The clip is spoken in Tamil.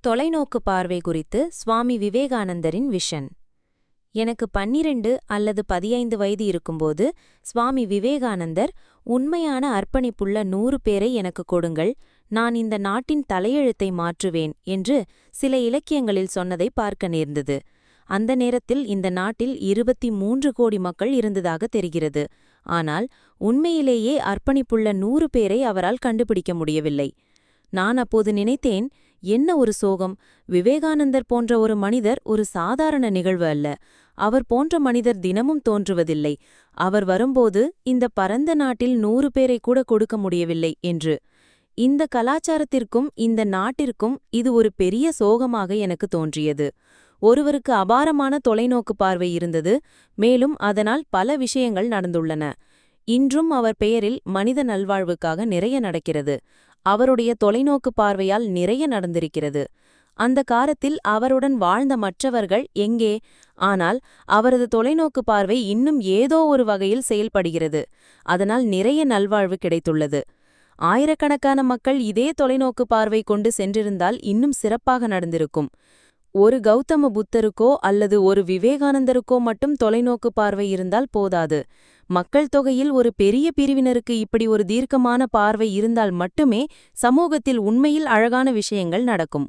தொலைநோக்கு பார்வை குறித்து சுவாமி விவேகானந்தரின் விஷன். எனக்கு 12 அல்லது 15 வயது இருக்கும்போது சுவாமி விவேகானந்தர், உண்மையான அர்ப்பணிப்புள்ள 100 பேரை எனக்கு கொடுங்கள், நான் இந்த நாட்டின் தலையெழுத்தை மாற்றுவேன் என்று சில இலக்கியங்களில் சொன்னதை பார்க்க நேர்ந்தது. அந்த நேரத்தில் இந்த நாட்டில் 23 கோடி மக்கள் இருந்ததாக தெரிகிறது. ஆனால் உண்மையிலேயே அர்ப்பணிப்புள்ள 100 பேரை அவரால் கண்டுபிடிக்க முடியவில்லை. நான் அப்போது நினைத்தேன், என்ன ஒரு சோகம்! விவேகானந்தர் போன்ற ஒரு மனிதர் ஒரு சாதாரண நிகழ்வு அல்ல. அவர் போன்ற மனிதர் தினமும் தோன்றுவதில்லை. அவர் வரும்போது இந்த பரந்த நாட்டில் 100 பேரை கூட கொடுக்க முடியவில்லை என்று. இந்த கலாச்சாரத்திற்கும் இந்த நாட்டிற்கும் இது ஒரு பெரிய சோகமாக எனக்கு தோன்றியது. ஒருவருக்கு அபாரமான தொலைநோக்கு பார்வை இருந்தது, மேலும் அதனால் பல விஷயங்கள் நடந்துள்ளன. இன்றும் அவர் பெயரில் மனித நல்வாழ்வுக்காக நிறைய நடக்கிறது. அவருடைய தொலைநோக்கு பார்வையால் நிறைய நடந்திருக்கிறது. அந்த காலத்தில் அவருடன் வாழ்ந்த மற்றவர்கள் எங்கே? ஆனால் அவரது தொலைநோக்கு பார்வை இன்னும் ஏதோ ஒரு வகையில் செயல்படுகிறது. அதனால் நிறைய நல்வாழ்வு கிடைத்துள்ளது. ஆயிரக்கணக்கான மக்கள் இதே தொலைநோக்கு பார்வை கொண்டு சென்றிருந்தால் இன்னும் சிறப்பாக நடந்திருக்கும். ஒரு கௌதம புத்தருக்கோ அல்லது ஒரு விவேகானந்தருக்கோ மட்டும் தொலைநோக்கு பார்வை இருந்தால் போதாது. மக்கள் தொகையில் ஒரு பெரிய பிரிவினருக்கு இப்படி ஒரு தீர்க்கமான பார்வை இருந்தால் மட்டுமே சமூகத்தில் உண்மையில் அழகான விஷயங்கள் நடக்கும்.